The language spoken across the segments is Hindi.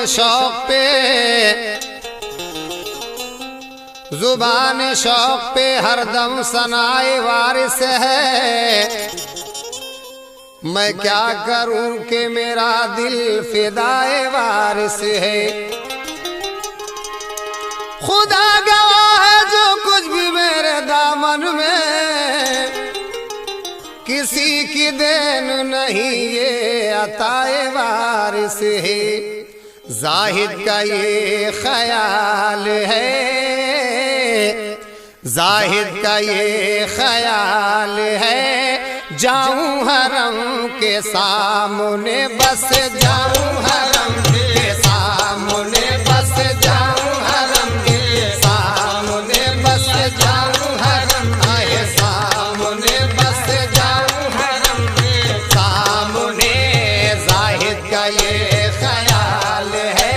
शौक पे, जुबान शौक पे हरदम सनाए वारिस है। मैं क्या करूं कि मेरा दिल फिदाए वारिस है। खुदा गवाह है जो कुछ भी मेरे दामन में, किसी की देन नहीं ये अताए वारिस है। जाहिद का ये ख्याल है, जाहिद का ये ख्याल है, जाऊं हरम के सामने बस जाऊं हरम के सामने बस जाऊं हरम के सामने बस जाऊं हरम के सामने बस जाऊं हरम के सामने। जाहिद का ये ख्याल है,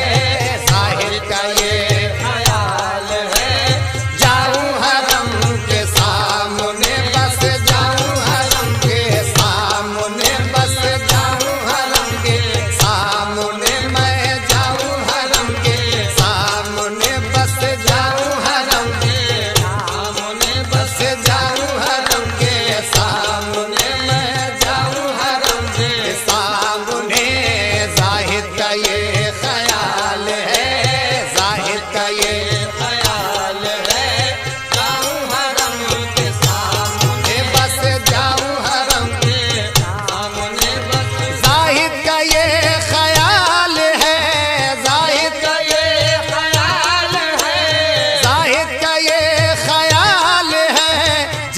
जाहिद का ये ख्याल है, जाऊं हरम के सामने बस जाऊं हरम के सामने बस जाऊं हरम के सामने। मैं जाऊं हरम के सामने बस जाऊं हरम के सामने बस जाऊं हरम के सामने। मैं जाऊं हरम के सामने। जाहिद का ये ख्याल है, जाहिद का ये ख्याल है, जाऊं हरम के सामने बस जाऊं हरम के सामने बस। जाहिद का ये ख्याल है, जाहिद का ये ख्याल है, जाहिद का ये ख्याल है,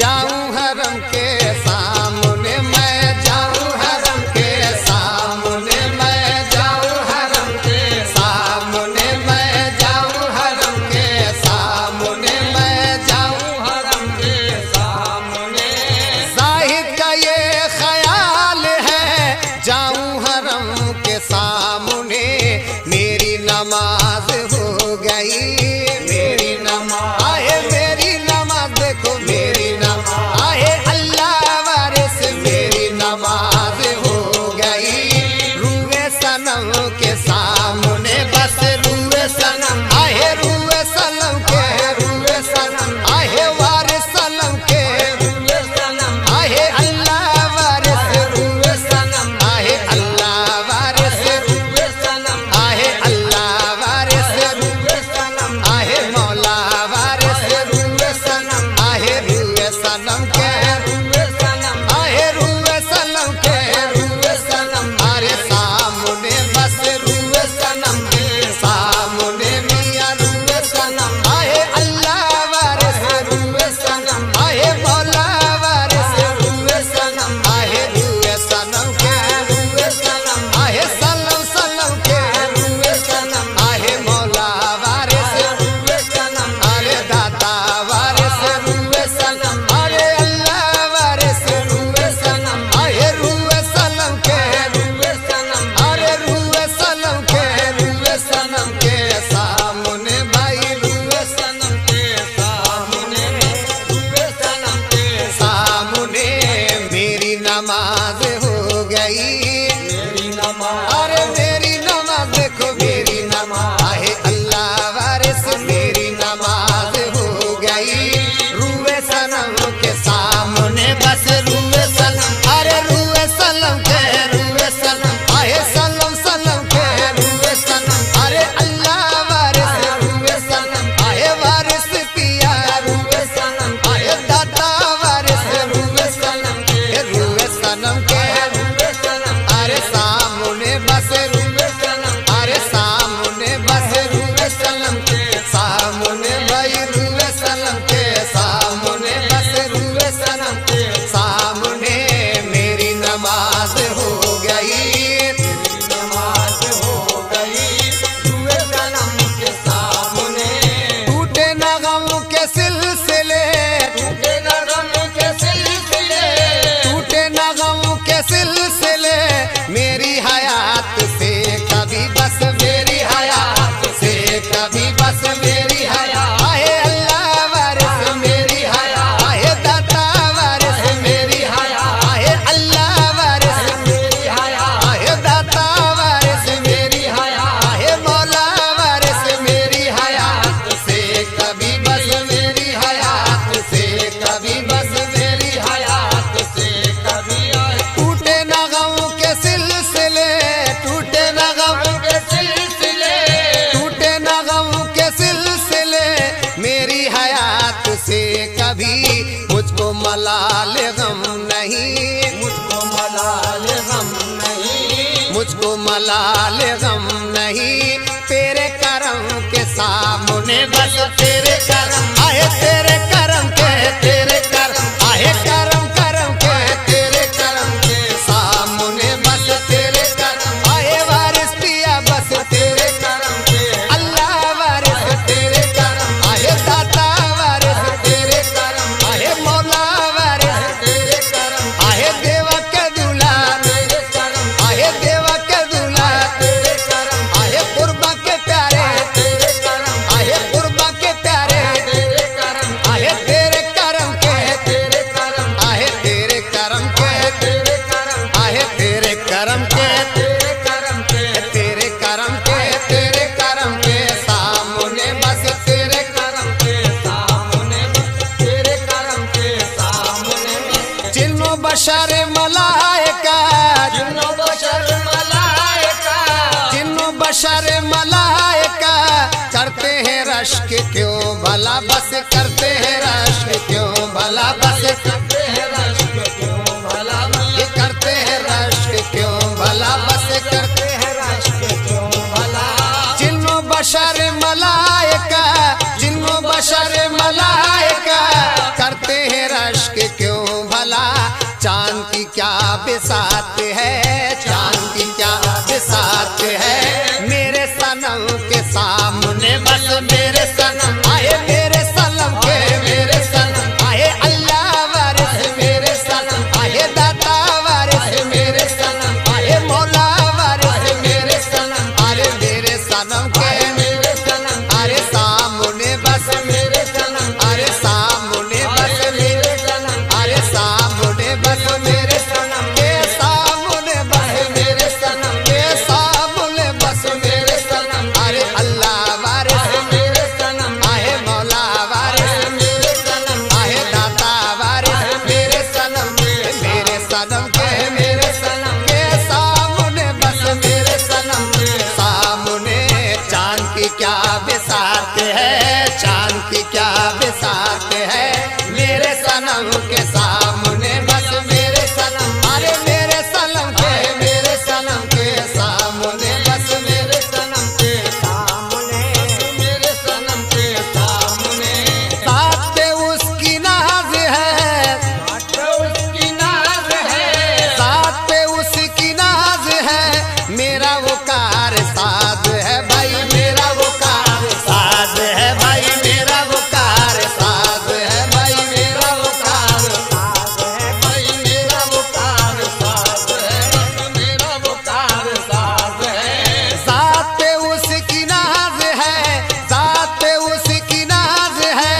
जाऊं हरम के सामने। मैं जाऊं हरम के सामने, मैं जाऊं हरम के सामने, मैं जाऊं हरम के सामने, मैं जाऊं हरम के सामने। जाहिद का ये ख्याल है, जाऊं हरम के सामने। मेरी नमाज हो गई, मेरी नमाज आए, मेरी नमाज देखो, मेरी नमाज आए, अल्लाह वारिस मेरी नमाज हो गई। रूए सनम के सामने बस रूए सनम आए, रूए सनम के रूए सनम आए, वारिस सनम के रूए सनम आए, अल्लाह वारिस रूए सनम आए, अल्लाह वारिस रूए सनम आए, अल्लाह वारिस रूए सनम आए, मौला वारिस रूए सनम आए, रूए सनम के रूए सनम आए, रूए सनम के रूए सनम आरे सामने बस रूए सनम के सामने। मियां रूए सनम आए, अल्लाह वारिस रूए सनम आए, मौला वारिस रूए सनम आए, रूए सनम के रूए सनम आए, सनम सनम के रूए सनम आए, मौला वारिस रूए सनम आरे, दाता वारिस रूए सनम आरे, अल्लाह वारिस रूए सनम आए, रूए सनम के रूए सनम आरे, रूए सनम के रूए सनम के सामने। भाई रूए सनम के सामने, रूए सनम के सामने। मेरी नमाज हो गई, मेरी नमाज अरे मेरी नमाज देखो, मेरी नमाज आए, अल्लाह वारिस मेरी नमाज हो गई। रूए सनम के सामने बस रूए सनम अरे, रूए सनम के रूए सनम आए, सनम सनम के रूए सनम अरे, अल्लाह वारिस रूए सनम आए, वारिस पिया रूए सनम आए, दाता वारिस रूए सनम के रूए सनम के रूए सनम अरे, सामने बस रूए सनम अरे, सामने बस रूए सनम के सामने। भाई रूए सनम के सामने बस रूए सनम मलाल गम नहीं, मुझको मलाल गम नहीं, मुझको मलाल गम नहीं, तेरे करम के सामने बस तेरे करम आए, तेरे करम के, तेरे करम आए, करम करम के, तेरे करम के सामने बस तेरे करम आए, वारिस पिया बस तेरे करम के, अल्लाह वारिस तेरे करम आए, दाता वारिस तेरे करम आए, मौला वारिस तेरे करम आए, देवा के दूल्हा तेरे करम आए, देवा के दूल्हा तेरे करम आए, कुर्बा के प्यारे तेरे करम आए, कुर्बा के प्यारे तेरे करम आए, तेरे करम के, तेरे करम आए, तेरे करम के, तेरे करम आए, तेरे करम के, तेरे करम के, तेरे करम के, तेरे करम के सामने बस तेरे करम के सामने बस तेरे करम के सामने बस। जिन्नो बशर मलाइका, जिन्नो बशर मलाइका, जिन्नो बशर मलाइका करते हैं रश्क क्यों भला, बस करते हैं रश्क क्यों भला, बस करते हैं रश्क क्यों भला, ये करते हैं रश्क क्यों भला, बस करते करते हैं रश्क क्यों भला। जिन्नो बशर मलाइका, जिन्नो बशर मलाइका करते हैं रश्क क्यों भला, चांद की क्या बिसात है, चांद की क्या बिसात है, मेरे सनम के सामने बस मेरे सनम आए, मेरे सनम के, मेरे सनम आए, अल्लाह वारिस मेरे सनम आए, दाता वारिस मेरे सनम आए, मौला वारिस मेरे सनम अरे मेरे सनम के, मेरे सनम अरे सामने बस मेरे सनम अरे सामने बस मेरे सनम अरे सामने बस मेरे सनम के, सामने बस मेरे सनम के, सामने बस मेरे सनम अरे अल्लाह वारिस मेरे सनम आहे, मौला वारिस मेरे सनम आहे, दाता वारिस मेरे सनम मेरे सनम के, मेरे सनम के सामने बस मेरे सनम सामने, चांद की क्या बिसात है, चांद की क्या बिसात है, मेरे सनम के सामने बस मेरे सनम अरे मेरे सनम के, मेरे सनम के सामने बस मेरे सनम के सामने, मेरे सनम के सामने। साथ पे उसकी नाज है, तो उसकी नाज है, साथ पे उसकी नाज है, मेरा वो कार साज है भाई, मेरा वो कार साज है भाई, मेरा वो कार साज है भाई, मेरा वो कार साज है भाई, मेरा वो कार साज है, मेरा वो कार साज है। साथ पे उसकी नाज है, साथ पे उसकी नाज है,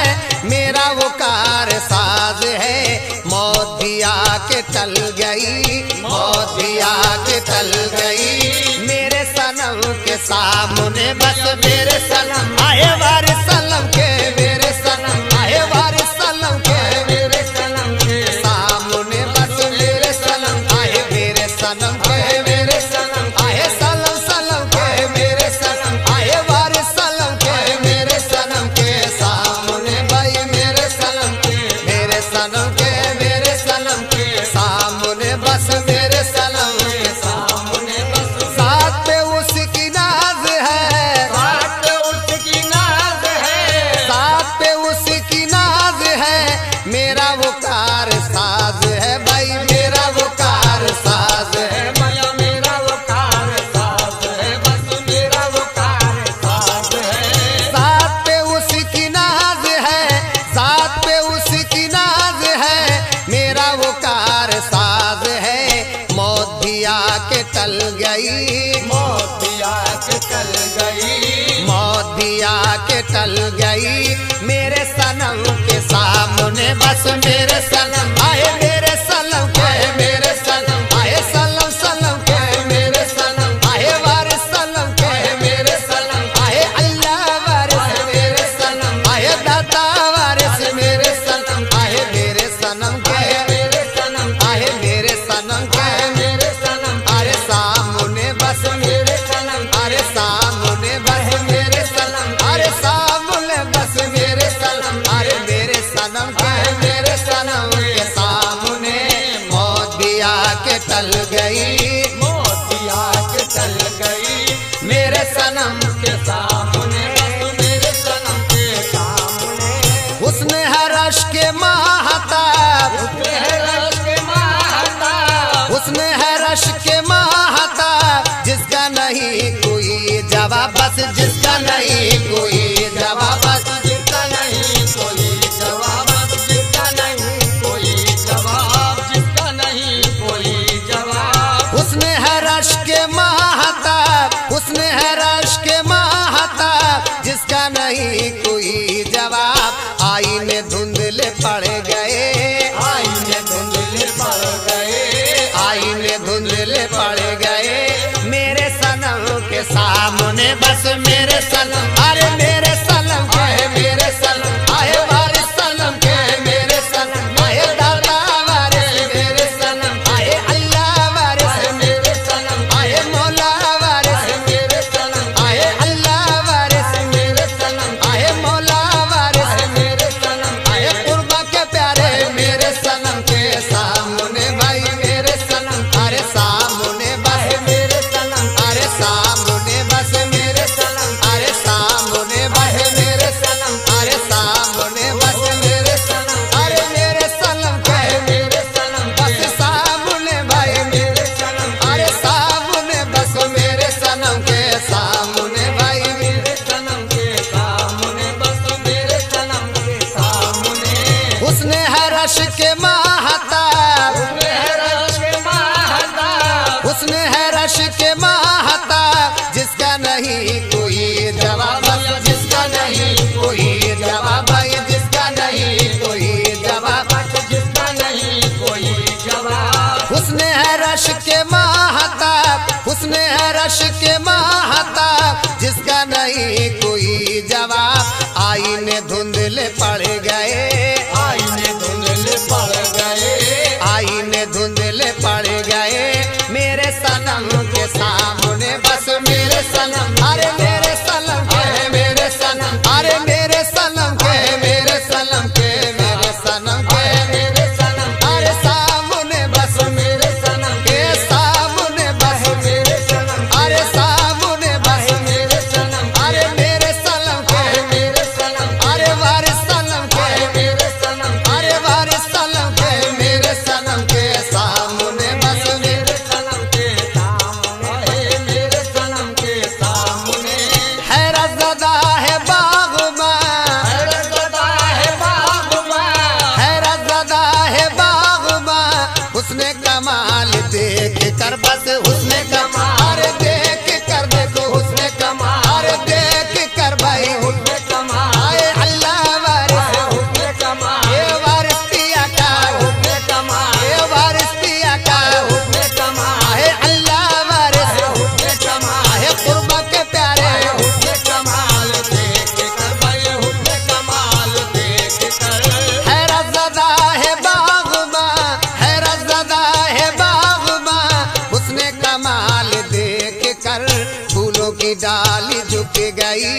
मेरा वो कार साज है, मौत भी आके टल गई, मौत भी आके टल गई, मेरे सनम के सामने बस मेरे सनम आए, वारिस सनम के, मेरे सनम आए, वारिस सनम के, मेरे सनम के सामने बस मेरे सनम आए, मेरे सनम के, मेरे सनम आए, सनम सनम के, मेरे सनम आए, वारिस सनम के, मेरे सनम के सामने भाई मेरे सनम के, मेरे सनम के, मेरे सनम के सामने बस मेरे सनम के सामने बस साथ पे उसकी नाज है, साथ उसकी नाज है, साथ पे उसकी नाज है, मेरा वो कार साज है भाई, मेरा वो कार साज है, माया मेरा वो कार साज है, बस मेरा वो कार साज है। साथ पे उसकी नाज है, साथ पे उसकी नाज है, मेरा वो कार साज है, मौत भी आके टल गई, मौत भी आके टल गई, मौत भी आके टल गई, मेरे सनम के सामने बस मेरे सनम आए, मेरे सनम के, मेरे सनम आए, सनम सनम के, मेरे सनम आए, वारिस सनम के, मेरे सनम आए, अल्लाह वारिस मेरे सनम आए, दाता वारिस मेरे सनम आए, मेरे सनम के, मेरे सनम आए, मेरे सनम के, मेरे सनम अरे सामने बस मेरे सनम अरे सामने बस मेरे सनम अरे सामने बस मेरे सनम अरे मेरे सनम के, मेरे सनम टल गई, मोतिया के चल गई मेरे सनम के सामने, बस मेरे सनम के सामने। हुस्न है रश के महताब, हुस्न है रश के महताब, हुस्न है रश के महताब, जिसका नहीं कोई जवाब, बस जिसका नहीं कोई जवाब, बस जिसका नहीं कोई जवाब, जिसका नहीं कोई जवाब, जिसका नहीं कोई जवाब। हुस्न है रश के महताब, हुस्न है रश के महताब, जिसका नहीं कोई जवाब। आईने धुंधले पड़ गए, आईने धुंधले पड़ गए, आईने धुंधले पड़ गए, मेरे सनम के सामने, बस मेरे सनम, अरे मेरे सनम के, मेरे सनम, आए वारिस सनम के, मेरे सनम, आए दाता वारिस, मेरे सनम, आए अल्लाह वारिस, मेरे सनम, आए मौला वारिस, मेरे सनम, आए अल्लाह वारिस, मेरे सनम, आए मौला वारिस, मेरे सनम, आए कुर्बा के प्यारे, मेरे सनम के सामने भाई, मेरे सनम, अरे सामने बस, मेरे सनम, अरे सामने बस, मेरे सनम, अरे सामने बस, मेरे सनम, अरे सामने बस, मेरे सनम, अरे मेरे सनम के, मेरे सनम, बस सामने भाई, मेरे सनम, अरे सामने बस, मेरे सनम के सामने भाई, मेरे सनम के सामने, बस मेरे सनम के सामने। हुस्न है रश के महताब, हुस्न है रश के महताब, हुस्न है रश के महताब, जिसका नहीं कोई जवाब, जिसका नहीं कोई जवाब, जिसका नहीं कोई जवाब। जिसका नहीं कोई जवाब। हुस्न है रश के महताब, हुस्न है रश के महताब, जिसका नहीं कोई जवाब। आईने धुंधले पड़ गए, आईने धुंधले पड़ गए, आईने धुंधले पड़ गए, मेरे सनम के सामने, बस मेरे सनम, अरे मेरे सनम के, मेरे सनम, अरे मेरे सनम के, मेरे सनम के, मेरे सनम के, मेरे सनम, अरे सामने बस, मेरे सनम, के सामने बस, मेरे सनम, अरे सामने बस, मेरे सनम, अरे मेरे सनम के, मेरे सनम, अरे वारिस सनम के, मेरे सनम, अरे वारिस सनम के, मेरे सनम के सामने बस, मेरे सनम के सामने, मेरे सनम के सामने। हैरत ज़दा है बाग़बां, हैरत ज़दा है बाग़बां, हैरत ज़दा है बाग़बां, हुस्न कमाल देख कर, बस हुस्न कमाल, अरे देख कर देखो हुस्न कमाल, अरे देख कर भाई, हुस्न कमाल, आए अल्लाह वारिस, हुस्न कमाल, ये वारिस पिया का, हुस्न कमाल, ये वारिस पिया का, हुस्न कमाल, आए अल्लाह वारिस, हुस्न कमाल, आए कुर्बा के प्यारे, हुस्न कमाल देख कर भाई, हुस्न कमाल देख कर। हैरत ज़दा है बाग़बां, हैरत ज़दा है बाग़बां, हुस्न कमाल देख कर, फूलों की डाली झुक गई,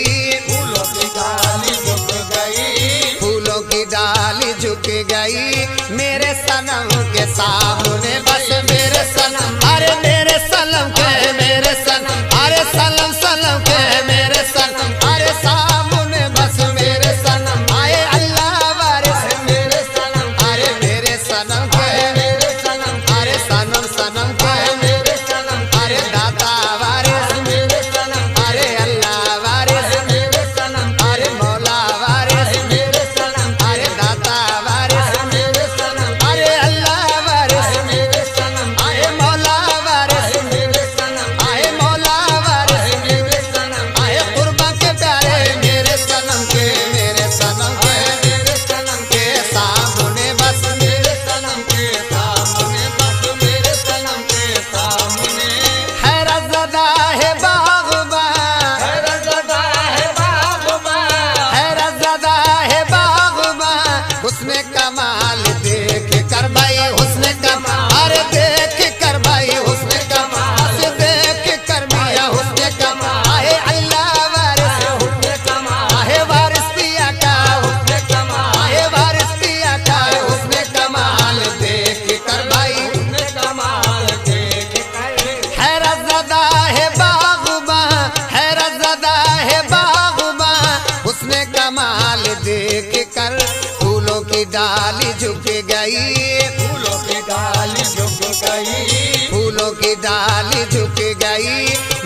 फूलों की डाली झुक गई, फूलों की डाली झुक गई, मेरे सनम के सामने, बस मेरे सनम, अरे मेरे सनम के, मेरे सनम, अरे सनम सनम के, मेरे सनम, अरे सामने बस, मेरे सनम, आए अल्लाह वारिस, मेरे सनम, अरे मेरे सनम के, मेरे सनम, अरे सनम सनम के, मेरे सनम, अरे दाता वारिस, मेरे सनम, अरे अल्लाह वारिस, मेरे सनम, अरे मौला वारिस, मेरे सनम, अरे दाता वारिस, मेरे सनम, अरे अल्लाह वारिस, मेरे गई, फूलों की डाली झुक गई, फूलों की डाली झुक गई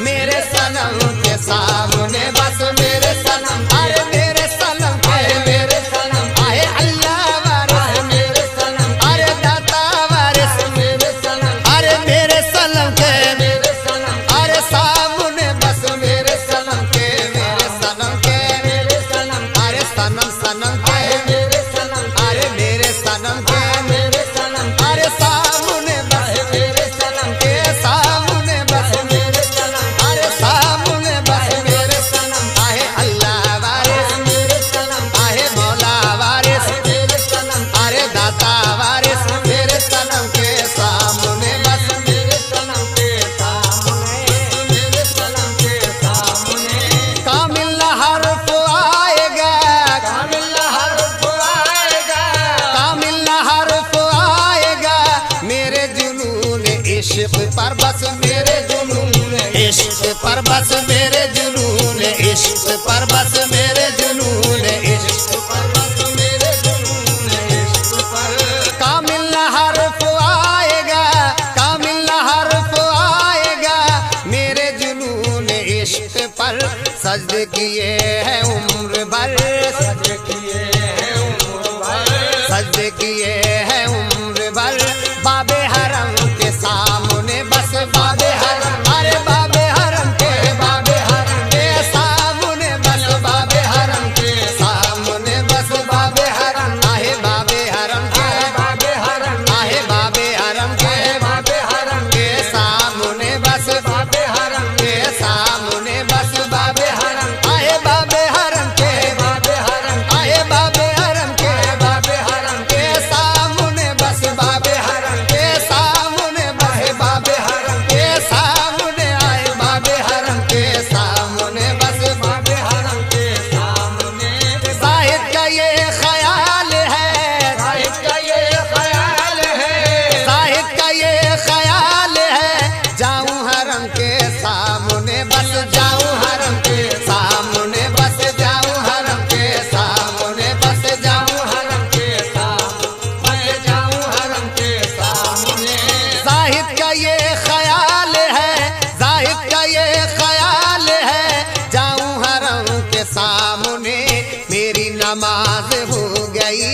मेरे सनम के सामने। बस मेरे सनम, अरे मेरे सनम के, मेरे सनम, आहे अल्लाह वारिस, मेरे सनम, अरे दाता वारिस, मेरे सनम, अरे मेरे सनम के, मेरे सनम, अरे सामने बस मेरे सनम के, मेरे सनम के, मेरे सनम, अरे सनम सनम के, मेरे सनम, अरे मेरे सनम के, मेरे सनम, अरे सामने बस मेरे सनम, के, सामने बस मेरे सनम, अरे सामने बस मेरे सनम, आहे अल्लाह वारिस, मेरे सनम, आहे मौला वारिस, मेरे सनम, अरे दाता वारिस मेरे सनम के सामने बस। मेरे सनम के सामने, मेरे सनम के सामने, कामिल हर्फ आएगा, कामिल हर्फ आएगा, कामिल हर्फ आएगा मेरे जुनून इश्क पर बस, मेरे जुनून इश्क पर बस, मेरे जुनून इश्क पर बस, मेरे जुनून इश्क पर्वत मेरे जुनून इश्क पर, कामिल हर्फ आएगा, कामिल हर्फ आएगा मेरे जुनून इश्क पर। सजद किए हैं उम्र भर, सज किए हैं उम्र भर, सजद किए हैं उम्र भर बाबे हरम के सामने बस, बाबे हरम, अरे बाबे हरम के, बाबे हरम के सामने बस, बाबे हरम के सामने बस, बाबे हरम, आहे बाबे हरम के, बाबे हरम, आहे बाबे हरम के, बाबे हरम, के सामने बस, बाबे हरम, के सामने बस, बाबे हरम, आहे बाबे हरम के, बाबे हरम, आहे बाबे हरम के, बाबे हरम, के सामने बस, बाबे हरम के सामने बस, बाबे हरम के सामने, आए बाबे हरम के सामने बस। बाबे हरम के सामने, साहिद का ये ख्याल है, साहिब का ये ख्याल है, साहिद का ये ख्याल है जाऊं हरम के सामने बस, जाऊं हरम के सामने बस, जाऊं हरम के सामने बस, जाऊं हरम के सामने, मैं जाऊं हरम के सामने, जाहिद का ये ख्याल है, जाहिद का ये ख्याल है जाऊं हरम के सामने। मेरी नमाज हो गई,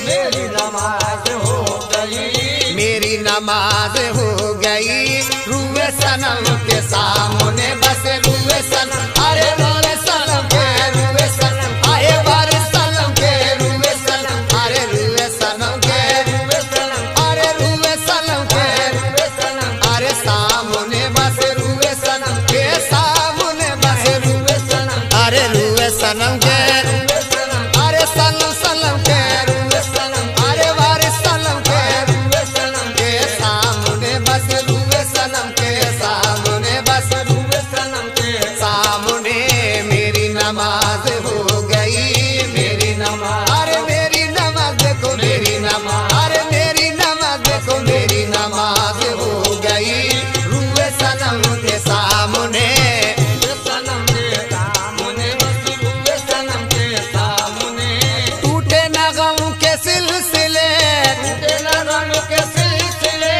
मेरी नमाज हो गई, मेरी नमाज हो गई रूए सनम के सामने बस, रूए सनम, अरे रूए सनम के, रूए सनम, आए बार सनम के, रूए सनम, अरे रूए सनम के, रूए सनम, अरे रूए सनम के, रूए सनम, अरे सामने बस रूए सनम के सामने बस, रूए सनम, अरे रूए सनम के, रूए सनम, अरे सनम सनम के, रूए सनम, अरे वारिस सनम के, रूए सनम, के सामने बस, रूए सनम के सामने बस, रूए सनम के सामने मेरी नमाज हो गई, मेरी नमाज, अरे मेरी नमाज देखो, मेरी नमाज, अरे मेरी नमाज देखो, मेरी नमाज हो गई रूए सनम के सामने। रूए सनम के सामने, बस रूए सनम के सामने, टूटे न गम के सिलसिले, टूटे न गम के सिलसिले,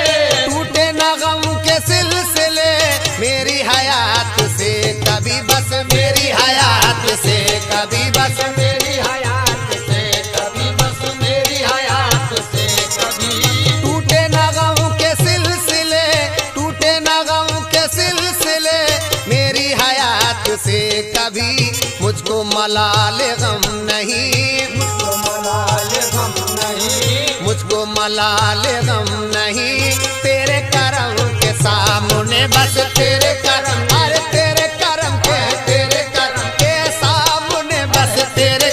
टूटे न गम के सिलसिले मेरी हयात से कभी बस, मेरी हयात से कभी बस, मेरी हयात से कभी बस, मेरी हयात से कभी, टूटे न गम के सिलसिले, टूटे न गम के सिलसिले मेरी हयात से कभी, मुझको मलाल गम नहीं, मुझको मलाल गम नहीं, मुझको मलाल गम नहीं तेरे करम के सामने बस, तेरे करम, अरे तेरे करम के, तेरे करम के सामने बस, तेरे